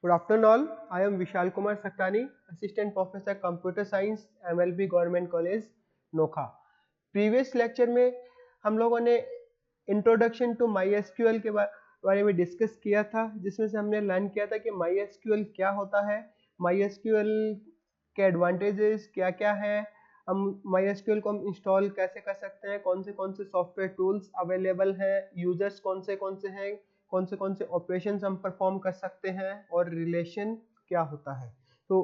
Good afternoon all. I am Vishal Kumar Saktani, Assistant Professor Computer Science, MLB Government College, Nokha. Previous lecture में हम लोगों ने introduction to my SQL के बारे में डिस्कस किया था, जिसमें से हमने लर्न किया था कि माई एसक्यूएल क्या होता है, माई एसक्यूएल के एडवांटेजेस क्या क्या है, हम माई एसक्यूएल को हम इंस्टॉल कैसे कर सकते हैं, कौन से सॉफ्टवेयर टूल्स अवेलेबल हैं, यूजर्स कौन से हैं, कौन से ऑपरेशंस हम परफॉर्म कर सकते हैं और रिलेशन क्या होता है। तो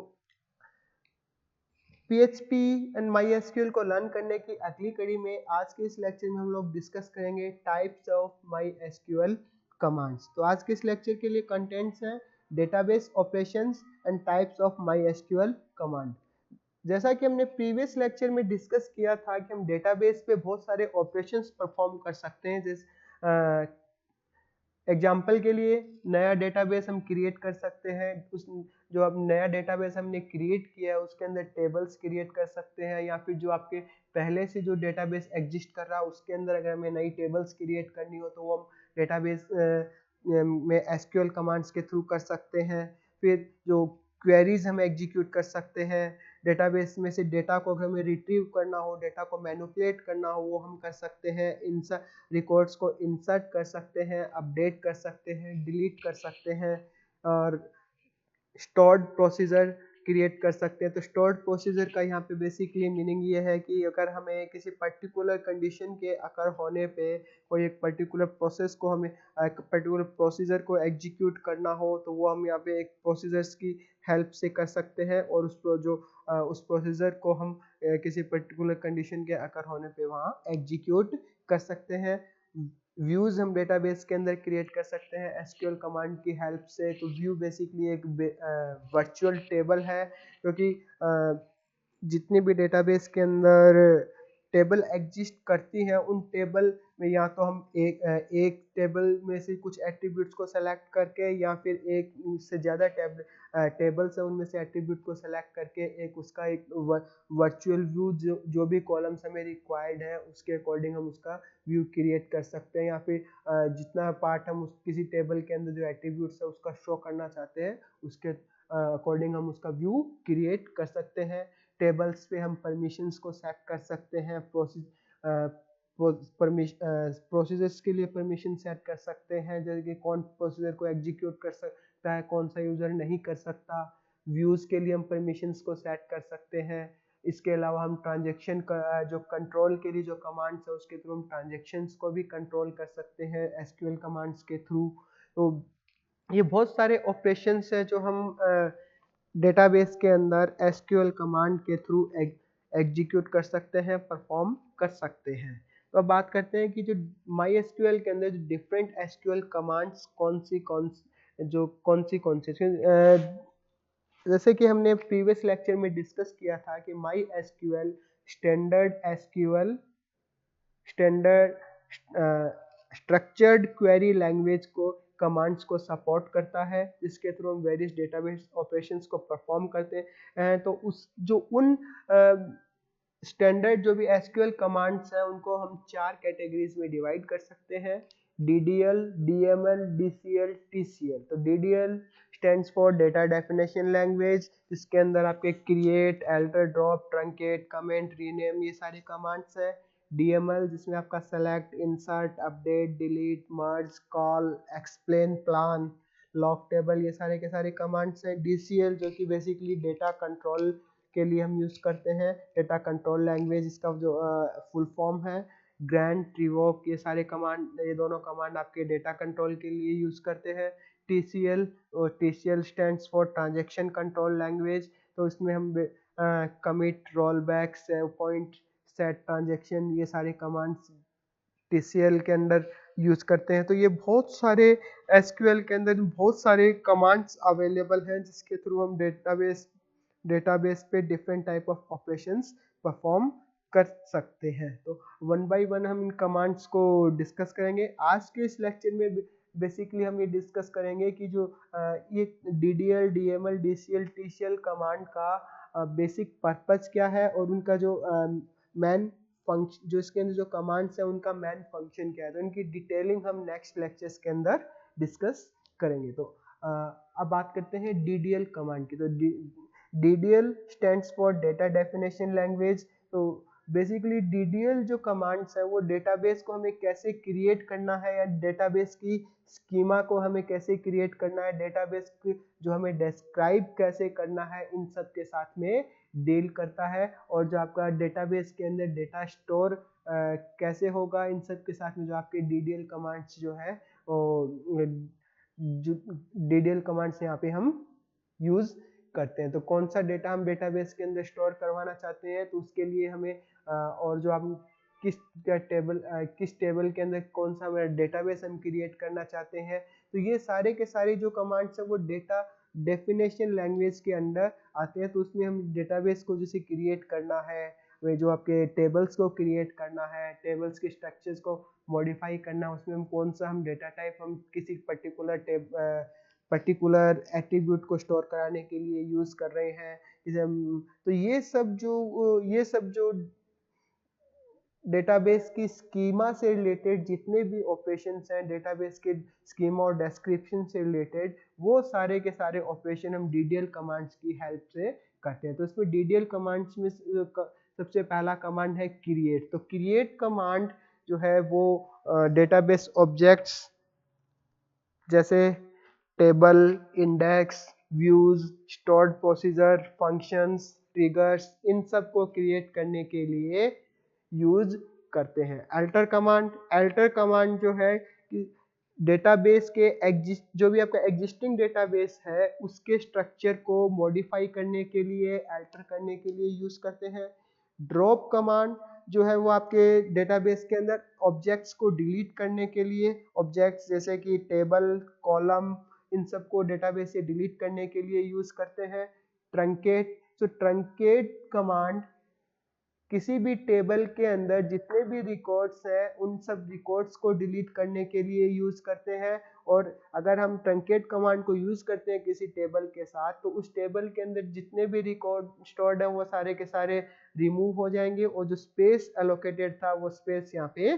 PHP एंड MySQL को लर्न करने की अगली कड़ी में आज के इस लेक्चर में हम लोग डिस्कस करेंगे टाइप्स ऑफ MySQL कमांड्स। तो आज के इस लेक्चर के लिए कंटेंट्स हैं database operations and types of MySQL command. जैसा कि हमने प्रीवियस लेक्चर में डिस्कस किया था कि हम डेटाबेस पे बहुत सारे ऑपरेशंस परफॉर्म कर सकते हैं, जैसे एग्जाम्पल के लिए नया डेटाबेस हम क्रिएट कर सकते हैं। उस जो अब नया डेटाबेस हमने क्रिएट किया है उसके अंदर टेबल्स क्रिएट कर सकते हैं, या फिर जो आपके पहले से जो डेटाबेस एग्जिस्ट कर रहा है उसके अंदर अगर हमें नई टेबल्स क्रिएट करनी हो तो वो हम डेटाबेस में एसक्यूएल कमांड्स के थ्रू कर सकते हैं। फिर जो क्वेरीज हम एग्जीक्यूट कर सकते हैं, डेटाबेस में से डेटा को अगर हमें रिट्रीव करना हो, डेटा को मैनिपुलेट करना हो, वो हम कर सकते हैं। रिकॉर्ड्स को इंसर्ट कर सकते हैं, अपडेट कर सकते हैं, डिलीट कर सकते हैं, और स्टोर्ड प्रोसीजर क्रिएट कर सकते हैं। तो स्टोर्ड प्रोसीजर का यहाँ पे बेसिकली मीनिंग ये है कि अगर हमें किसी पर्टिकुलर कंडीशन के अकर होने पे कोई एक पर्टिकुलर प्रोसेस को हमें एक पर्टिकुलर प्रोसीजर को एग्जीक्यूट करना हो तो वो हम यहाँ पे एक प्रोसीजर्स की हेल्प से कर सकते हैं, और उस प्रोसीजर को हम किसी पर्टिकुलर कंडीशन के अकर होने पे वहाँ एग्जीक्यूट कर सकते हैं। व्यूज हम डेटाबेस के अंदर क्रिएट कर सकते हैं एसक्यूएल कमांड की हेल्प से। तो व्यू बेसिकली एक वर्चुअल टेबल है, क्योंकि जितनी भी डेटाबेस के अंदर टेबल एग्जिस्ट करती हैं उन टेबल में या तो हम एक टेबल में से कुछ एट्रीब्यूट्स को सेलेक्ट करके, या फिर एक से ज़्यादा टेबल्स है उनमें से एट्रीब्यूट को सेलेक्ट करके एक उसका एक वर्चुअल व्यू जो भी कॉलम्स हमें रिक्वायर्ड है उसके अकॉर्डिंग हम उसका व्यू क्रिएट कर सकते हैं, या फिर जितना पार्ट हम किसी टेबल के अंदर जो एट्रीब्यूट्स है उसका शो करना चाहते हैं उसके अकॉर्डिंग हम उसका व्यू क्रिएट कर सकते हैं। टेबल्स पे हम परमिशंस को सेट कर सकते हैं, प्रोसीजर्स के लिए परमिशन सेट कर सकते हैं, जैसे कि कौन प्रोसीजर को एग्जीक्यूट कर सकता है, कौन सा यूजर नहीं कर सकता। व्यूज के लिए हम परमिशंस को सेट कर सकते हैं। इसके अलावा हम ट्रांजेक्शन का जो कंट्रोल के लिए जो कमांड्स है उसके थ्रू हम ट्रांजेक्शन्स को भी कंट्रोल कर सकते हैं एसक्यूएल कमांड्स के थ्रू। तो ये बहुत सारे ऑपरेशंस है जो हम डेटाबेस के अंदर एसक्यूएल कमांड के थ्रू एग्जीक्यूट कर सकते हैं, परफॉर्म कर सकते हैं। तो अब बात करते हैं कि जो माई एसक्यूएल के अंदर जो डिफरेंट एसक्यूएल कमांड्स कौन सी जैसे कि हमने प्रीवियस लेक्चर में डिस्कस किया था कि my SQL standard structured query language को कमांड्स को सपोर्ट करता है, जिसके थ्रू हम वेरियस डेटाबेस ऑपरेशंस को परफॉर्म करते हैं। तो उन स्टैंडर्ड जो भी एसक्यूएल कमांड्स हैं उनको हम चार कैटेगरीज में डिवाइड कर सकते हैं: DDL, DML, DCL, TCL। तो DDL stands for data definition language, जिसके अंदर आपके create, alter, drop, truncate, comment, rename ये सारे कमांड्स हैं। DML जिसमें आपका select, insert, update, delete, merge, call, explain, plan, lock table ये सारे के सारे कमांड्स हैं। DCL जो कि बेसिकली डेटा कंट्रोल के लिए हम यूज करते हैं, डेटा कंट्रोल लैंग्वेज इसका जो फुल फॉर्म है। ग्रांट, रिवोक ये सारे कमांड, ये दोनों कमांड आपके डेटा कंट्रोल के लिए यूज करते हैं। TCL और TCL stands for transaction control language. तो इसमें हम commit, roll back, save point, set transaction ये सारे कमांड्स TCL के अंदर यूज करते हैं। तो ये बहुत सारे एसक्यूएल के अंदर बहुत सारे कमांड्स अवेलेबल हैं जिसके थ्रू हम डेटाबेस पे different type of operations perform कर सकते हैं। तो वन बाय वन हम इन कमांड्स को डिस्कस करेंगे। आज के इस लेक्चर में बेसिकली हम ये डिस्कस करेंगे कि जो ये DDL, DML, DCL, TCL command का बेसिक पर्पस क्या है, और उनका जो मैन फंक्शन जो इसके अंदर जो कमांड्स है उनका मैन फंक्शन क्या है। तो इनकी डिटेलिंग हम नेक्स्ट लेक्चर्स के अंदर डिस्कस करेंगे। तो अब बात करते हैं DDL कमांड की। तो DDL stands for data definition language. तो बेसिकली DDL जो कमांड्स है वो डेटाबेस को हमें कैसे क्रिएट करना है या डेटाबेस की स्कीमा को हमें कैसे क्रिएट करना है, डेटाबेस की जो हमें डिस्क्राइब कैसे करना है, इन सब के साथ में डील करता है। और जो आपका डेटाबेस के अंदर डेटा स्टोर कैसे होगा, इन सब के साथ में जो आपके DDL कमांड्स जो है जो DDL कमांड्स यहाँ पे हम यूज करते हैं। तो कौन सा डेटा हम डेटाबेस के अंदर स्टोर करवाना चाहते हैं, तो उसके लिए हमें और जो हम किस टेबल के अंदर कौन सा डेटाबेस हम क्रिएट करना चाहते हैं, तो ये सारे के सारे जो कमांड्स हैं वो डेटा डेफिनेशन लैंग्वेज के अंदर आते हैं। तो उसमें हम डेटाबेस को जैसे क्रिएट करना है, वे जो आपके टेबल्स को क्रिएट करना है, टेबल्स के स्ट्रक्चर्स को मॉडिफाई करना है, उसमें हम कौन सा हम डेटा टाइप हम किसी पर्टिकुलर एट्रीब्यूट को स्टोर कराने के लिए यूज कर रहे हैं। तो ये सब जो डेटाबेस की स्कीमा से रिलेटेड जितने भी ऑपरेशंस हैं, डेटाबेस के स्कीमा और डिस्क्रिप्शन से रिलेटेड, वो सारे के सारे ऑपरेशन हम DDL कमांड्स की हेल्प से करते हैं। तो इसमें DDL कमांड्स में सबसे पहला कमांड है क्रिएट। तो क्रिएट कमांड जो है वो डेटाबेस ऑब्जेक्ट्स जैसे table, index, views, stored procedure, functions, triggers, इन सब को क्रिएट करने के लिए यूज करते हैं। अल्टर कमांड जो है कि डेटाबेस के जो भी आपका एग्जिस्टिंग डेटाबेस है उसके स्ट्रक्चर को मॉडिफाई करने के लिए, अल्टर करने के लिए यूज करते हैं। ड्रॉप कमांड जो है वो आपके डेटाबेस के अंदर ऑब्जेक्ट्स को डिलीट करने के लिए, ऑब्जेक्ट्स जैसे कि टेबल, कॉलम, इन सब को डेटाबेस से डिलीट करने के लिए यूज करते हैं। ट्रंकेट, तो ट्रंकेट कमांड किसी भी टेबल के अंदर जितने भी रिकॉर्ड्स हैं उन सब रिकॉर्ड्स को डिलीट करने के लिए यूज करते हैं। और अगर हम ट्रंकेट कमांड को यूज करते हैं किसी टेबल के साथ, तो उस टेबल के अंदर जितने भी रिकॉर्ड स्टोर्ड हैं वो सारे के सारे रिमूव हो जाएंगे और जो स्पेस एलोकेटेड था वो स्पेस यहाँ पे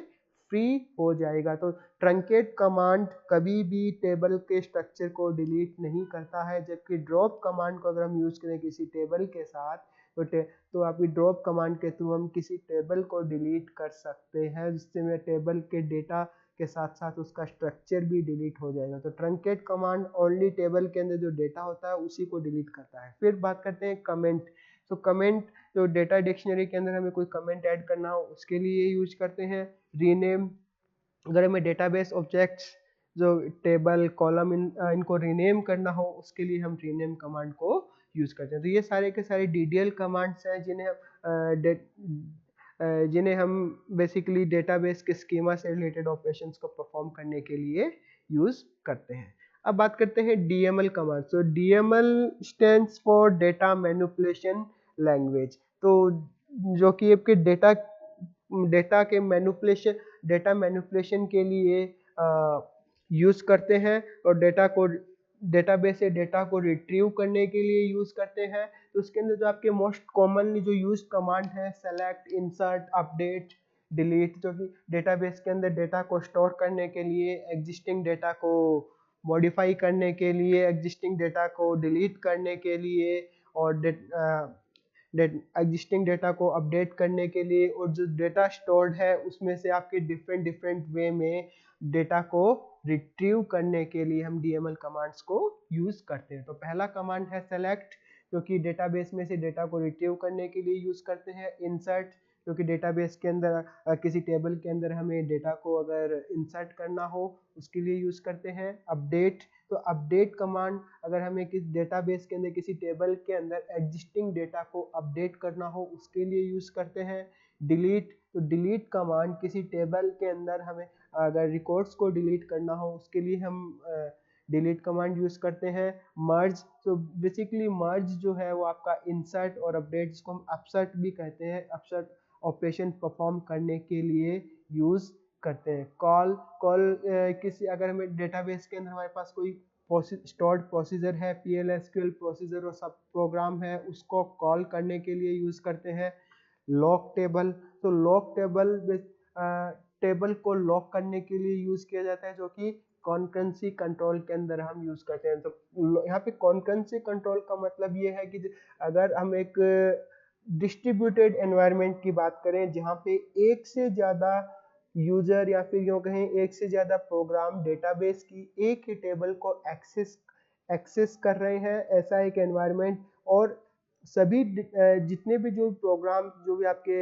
फ्री हो जाएगा। तो ट्रंकेट कमांड कभी भी टेबल के स्ट्रक्चर को डिलीट नहीं करता है, जबकि ड्रॉप कमांड को अगर हम यूज करें किसी टेबल के साथ तो आपकी ड्रॉप कमांड के थ्रू हम किसी टेबल को डिलीट कर सकते हैं, जिससे में टेबल के डेटा के साथ साथ उसका स्ट्रक्चर भी डिलीट हो जाएगा। तो ट्रंकेट कमांड ओनली टेबल के अंदर जो डेटा होता है उसी को डिलीट करता है। फिर बात करते हैं कमेंट। तो कमेंट जो डेटा डिक्शनरी के अंदर हमें कोई कमेंट ऐड करना हो उसके लिए यूज करते हैं। रीनेम, अगर हमें डेटाबेस ऑब्जेक्ट्स जो टेबल, कॉलम इनको रीनेम करना हो उसके लिए हम रीनेम कमांड को यूज करते हैं। तो ये सारे के सारे DDL कमांड्स हैं जिन्हें हम बेसिकली डेटाबेस के स्कीमा से रिलेटेड ऑपरेशंस को परफॉर्म करने के लिए यूज करते हैं। अब बात करते हैं DML कमांड। तो DML stands for data manipulation language. तो जो कि आपके डेटा मैनिपुलेशन के लिए यूज करते हैं और डेटाबेस से डेटा को रिट्रीव करने के लिए यूज करते हैं। तो उसके अंदर जो आपके मोस्ट कॉमनली जो यूज कमांड है सेलेक्ट, इंसर्ट, अपडेट, डिलीट, जो कि डेटाबेस के अंदर डेटा को स्टोर करने के लिए, एग्जिस्टिंग डेटा को मॉडिफाई करने के लिए, एग्जिस्टिंग डेटा को डिलीट करने के लिए और एग्जिस्टिंग डेटा को अपडेट करने के लिए, और जो डेटा स्टोर्ड है उसमें से आपके डिफरेंट वे में डेटा को रिट्रीव करने के लिए हम DML कमांड्स को यूज करते हैं। तो पहला कमांड है सेलेक्ट, जो कि डेटाबेस में से डेटा को रिट्रीव करने के लिए यूज करते हैं। इंसर्ट, जो कि डेटाबेस के अंदर किसी टेबल के अंदर हमें डेटा को अगर इंसर्ट करना हो उसके लिए यूज करते हैं। अपडेट, तो अपडेट कमांड अगर हमें किसी डेटाबेस के अंदर किसी टेबल के अंदर एग्जिस्टिंग डेटा को अपडेट करना हो उसके लिए यूज करते हैं। डिलीट, तो डिलीट कमांड किसी टेबल के अंदर हमें अगर रिकॉर्ड्स को डिलीट करना हो उसके लिए हम डिलीट कमांड यूज करते हैं। मर्ज, तो बेसिकली मर्ज जो है वो आपका इंसर्ट और अपडेट, जिसको हम अपसर्ट भी कहते हैं, अपसर्ट ऑपरेशन परफॉर्म करने के लिए यूज करते हैं। कॉल किसी अगर हमें डेटाबेस के अंदर हमारे पास कोई स्टोर्ड प्रोसीजर है, PL/SQL प्रोसीजर और सब प्रोग्राम है, उसको कॉल करने के लिए यूज करते हैं। लॉक टेबल, तो लॉक टेबल टेबल को लॉक करने के लिए यूज किया जाता है, जो कि कॉन्करेंसी कंट्रोल के अंदर हम यूज करते हैं। तो यहाँ पे कॉन्करेंसी कंट्रोल का मतलब ये है कि अगर हम एक डिस्ट्रीब्यूटेड एनवायरनमेंट की बात करें जहाँ पे एक से ज़्यादा यूजर या फिर यूँ कहें एक से ज़्यादा प्रोग्राम डेटाबेस की एक ही टेबल को एक्सेस कर रहे हैं, ऐसा एक एनवायरनमेंट, और सभी जितने भी जो प्रोग्राम जो भी आपके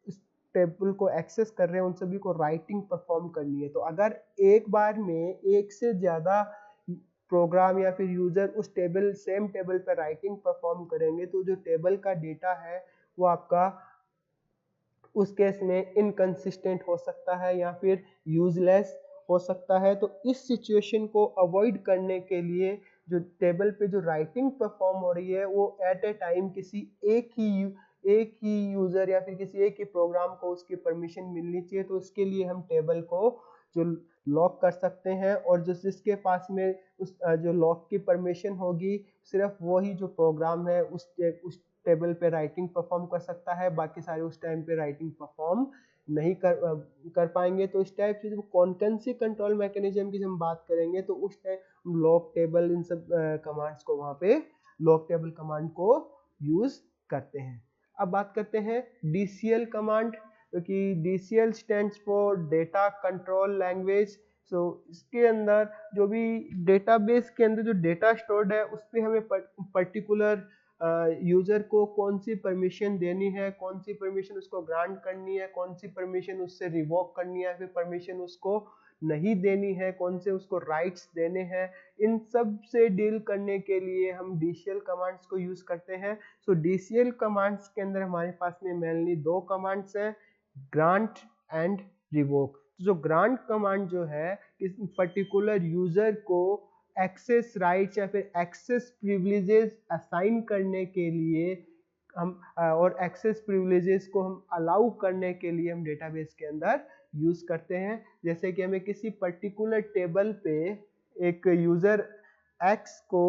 इस टेबल को एक्सेस कर रहे हैं उन सभी को राइटिंग परफॉर्म करनी है। तो अगर एक बार में एक से ज़्यादा प्रोग्राम या फिर यूजर उस सेम टेबल पर राइटिंग परफॉर्म करेंगे तो जो टेबल का डेटा है वो आपका उस केस में इनकंसिस्टेंट हो सकता है या फिर यूजलेस हो सकता है। तो इस सिचुएशन को अवॉइड करने के लिए जो टेबल पे जो राइटिंग परफॉर्म हो रही है वो एट ए टाइम किसी एक ही यूजर या फिर किसी एक ही प्रोग्राम को उसकी परमिशन मिलनी चाहिए। तो इसके लिए हम टेबल को जो लॉक कर सकते हैं, और जिसके पास में उस जो लॉक की परमिशन होगी सिर्फ वही जो प्रोग्राम है उस टेबल पे राइटिंग परफॉर्म कर सकता है, बाकी सारे उस टाइम पे राइटिंग परफॉर्म नहीं कर पाएंगे। तो इस टाइप से जब कॉन्करेंसी कंट्रोल मैकेनिज्म की हम बात करेंगे तो उस टाइम लॉक टेबल इन सब कमांड्स को वहाँ पे लॉक टेबल कमांड को यूज करते हैं। अब बात करते हैं DCL कमांड, क्योंकि DCL stands for data control language. So इसके अंदर जो भी डेटाबेस के अंदर जो डेटा स्टोर्ड है उस पर हमें पर्टिकुलर यूजर को कौन सी परमिशन देनी है, कौन सी परमिशन उसको ग्रांट करनी है, कौन सी परमिशन उससे रिवोक करनी है, फिर परमिशन उसको नहीं देनी है, कौन से उसको राइट्स देने हैं, इन सब से डील करने के लिए हम DCL कमांड्स को यूज करते हैं। सो DCL कमांड्स के अंदर हमारे पास में मेनली दो कमांड्स हैं, ग्रांट एंड रिवोक। जो ग्रांट कमांड जो है किस पर्टिकुलर यूजर को एक्सेस राइट्स या फिर एक्सेस प्रिविलेजेस असाइन करने के लिए हम और एक्सेस प्रिविलेजेस को हम अलाउ करने के लिए हम डेटाबेस के अंदर यूज करते हैं। जैसे कि हमें किसी पर्टिकुलर टेबल पे एक यूजर एक्स को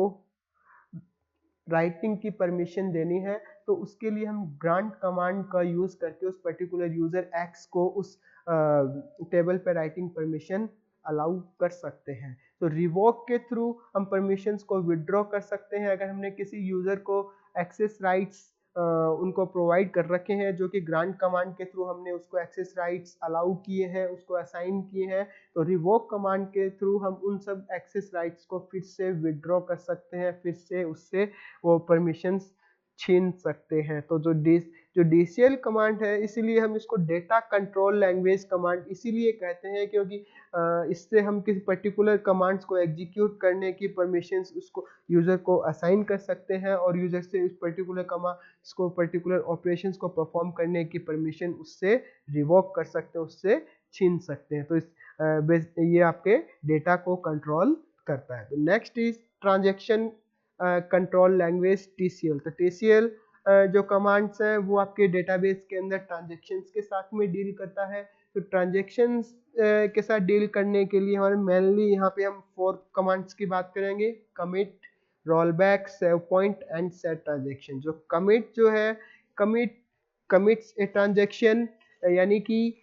राइटिंग की परमिशन देनी है तो उसके लिए हम ग्रांट कमांड का यूज करके उस पर्टिकुलर यूजर एक्स को उस टेबल पे राइटिंग परमिशन अलाउ कर सकते हैं। तो रिवोक के थ्रू हम परमिशंस को विड्रॉ कर सकते हैं। अगर हमने किसी यूजर को एक्सेस राइट्स उनको प्रोवाइड कर रखे हैं जो कि ग्रांट कमांड के थ्रू हमने उसको एक्सेस राइट्स अलाउ किए हैं, उसको असाइन किए हैं, तो रिवोक कमांड के थ्रू हम उन सब एक्सेस राइट्स को फिर से विड्रॉ कर सकते हैं, फिर से उससे वो परमिशंस छीन सकते हैं। तो जो DCL कमांड है इसीलिए हम इसको डेटा कंट्रोल लैंग्वेज कमांड इसीलिए कहते हैं क्योंकि इससे हम किसी पर्टिकुलर कमांड्स को एग्जीक्यूट करने की परमिशंस उसको यूजर को असाइन कर सकते हैं और यूजर से उस पर्टिकुलर कमांड्स को पर्टिकुलर ऑपरेशंस को परफॉर्म करने की परमिशन उससे रिवोक कर सकते हैं, उससे छीन सकते हैं। तो ये आपके डेटा को कंट्रोल करता है। तो next is transaction control language TCL। तो TCL जो कमांड्स हैं वो आपके डेटाबेस के अंदर ट्रांजैक्शंस के साथ में डील करता है। तो ट्रांजैक्शंस के साथ डील करने के लिए हमारे मेनली यहाँ पे हम 4 कमांड्स की बात करेंगे, commit, rollback, save point and set transaction. जो कमिट जो है, कमिट्स ए ट्रांजैक्शन, यानी कि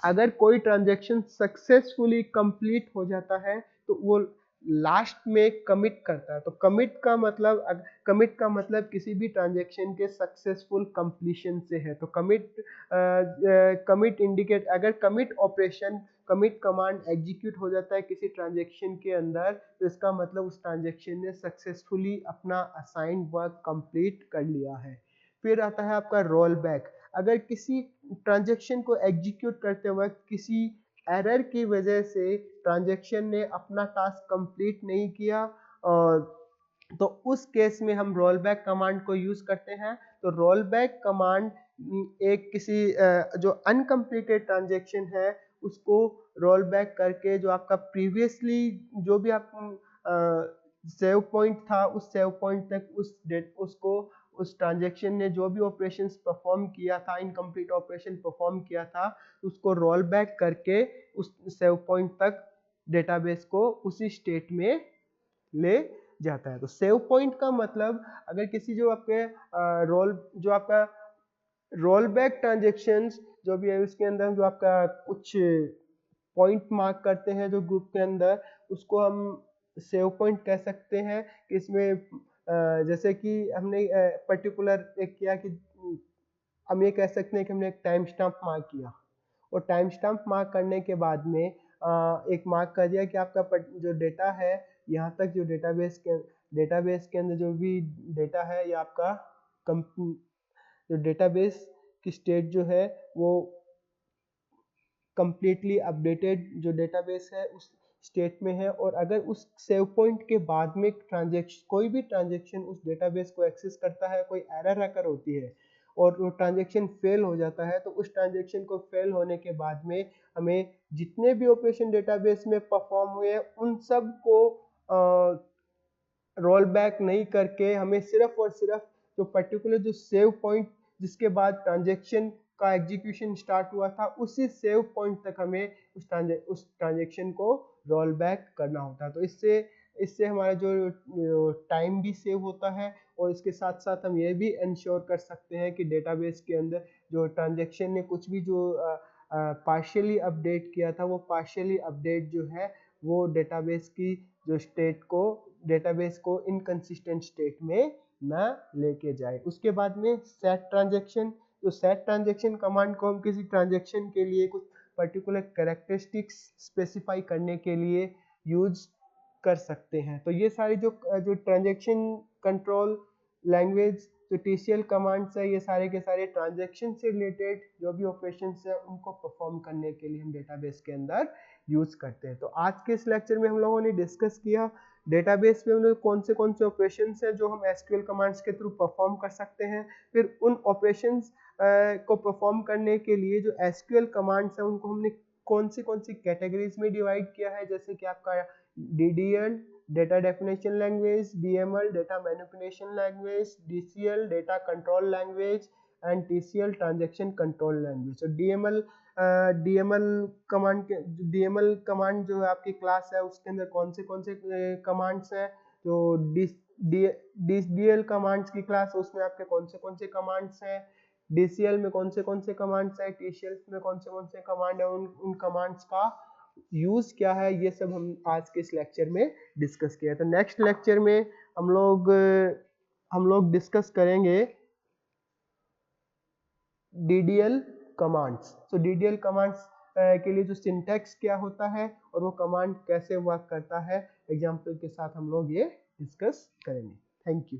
अगर कोई ट्रांजैक्शन सक्सेसफुली कंप्लीट हो जाता है तो वो लास्ट में कमिट करता है। तो कमिट का मतलब किसी भी ट्रांजैक्शन के सक्सेसफुल कंप्लीशन से है। तो कमिट इंडिकेट, अगर कमिट कमांड एग्जीक्यूट हो जाता है किसी ट्रांजैक्शन के अंदर तो इसका मतलब उस ट्रांजैक्शन ने सक्सेसफुली अपना असाइंड वर्क कंप्लीट कर लिया है। फिर आता है आपका रोल बैक। अगर किसी ट्रांजैक्शन को एग्जीक्यूट करते वक्त किसी एरर की वजह से ट्रांजैक्शन ने अपना टास्क कंप्लीट नहीं किया और तो उस केस में हम रोल बैक कमांड को यूज करते हैं। तो रोल बैक कमांड एक किसी जो अनकम्प्लीटेड ट्रांजैक्शन है उसको रोल बैक करके जो आपका प्रीवियसली जो भी आप सेव पॉइंट था उस सेव पॉइंट तक उसको उस ट्रांजैक्शन ने जो भी ऑपरेशंस परफॉर्म किया था, इनकम्प्लीट ऑपरेशन परफॉर्म किया था, उसको रोल बैक करके उस सेव पॉइंट तक डेटाबेस को उसी स्टेट में ले जाता है। तो सेव पॉइंट का मतलब अगर किसी जो आपका रोल बैक ट्रांजेक्शन्स जो भी है उसके अंदर जो आपका कुछ पॉइंट मार्क करते हैं जो ग्रुप के अंदर, उसको हम सेव पॉइंट कह सकते हैं। कि इसमें जैसे कि हमने पर्टिकुलर एक किया कि हम ये कह सकते हैं कि हमने एक टाइम स्टैम्प मार्क किया, और टाइम स्टैम्प मार्क करने के बाद में एक मार्क कर दिया कि आपका जो डेटा है, यहाँ तक जो डेटाबेस के अंदर जो भी डेटा है, या आपका जो डेटाबेस की स्टेट जो है वो कंप्लीटली अपडेटेड जो डेटाबेस है उस स्टेट में है। और अगर उस सेव पॉइंट के बाद में कोई भी ट्रांजेक्शन उस डेटाबेस को एक्सेस करता है, कोई एरर अगर होती है और वो ट्रांजेक्शन फेल हो जाता है, तो उस ट्रांजेक्शन को फेल होने के बाद में हमें जितने भी ऑपरेशन डेटाबेस में परफॉर्म हुए हैं उन सब को रोल बैक नहीं करके हमें सिर्फ और सिर्फ जो पर्टिकुलर जो सेव पॉइंट जिसके बाद ट्रांजेक्शन का एग्जीक्यूशन स्टार्ट हुआ था, उसी सेव पॉइंट तक हमें उस ट्रांजेक्शन को रोल बैक करना होता है। तो इससे हमारा जो टाइम भी सेव होता है, और इसके साथ साथ हम ये भी इंश्योर कर सकते हैं कि डेटाबेस के अंदर जो ट्रांजेक्शन ने कुछ भी जो पार्शियली अपडेट किया था, वो पार्शियली अपडेट जो है वो डेटाबेस की जो स्टेट को डेटाबेस को इनकंसिस्टेंट स्टेट में ना लेके जाए। उसके बाद में सेट ट्रांजेक्शन, तो सेट ट्रांजेक्शन कमांड को हम किसी ट्रांजेक्शन के लिए कुछ पर्टिकुलर कैरेक्टरिस्टिक्स स्पेसिफाई करने के लिए यूज कर सकते हैं। तो ये सारी जो ट्रांजेक्शन कंट्रोल लैंग्वेज जो TCL कमांड्स है, ये सारे के सारे ट्रांजेक्शन से रिलेटेड जो भी ऑपरेशंस है उनको परफॉर्म करने के लिए हम डेटाबेस के अंदर यूज करते हैं। तो आज के इस लेक्चर में हम लोगों ने डिस्कस किया डेटाबेस में उन्हें कौन से ऑपरेशंस हैं जो हम SQL कमांड्स के थ्रू परफॉर्म कर सकते हैं। फिर उन ऑपरेशंस को परफॉर्म करने के लिए जो SQL कमांड्स हैं उनको हमने कौन सी कैटेगरीज में डिवाइड किया है, जैसे कि आपका DDL data definition language, DML data manipulation language, DCL data control language and TCL transaction control language. तो DML कमांड जो आपकी क्लास है उसके अंदर कौन से कमांड्स हैं, जो DCL कमांड्स की क्लास उसमें आपके कौन से कमांड्स हैं, DCL में कौन से कमांड्स हैं, TCL में कौन से कमांड है, उन कमांड्स का यूज क्या है, ये सब हम आज के इस लेक्चर में डिस्कस किया। तो नेक्स्ट लेक्चर में हम लोग डिस्कस करेंगे DDL कमांड्स। तो DDL कमांड्स के लिए जो सिंटैक्स क्या होता है और वो कमांड कैसे वर्क करता है, एग्जांपल के साथ हम लोग ये डिस्कस करेंगे। Thank you.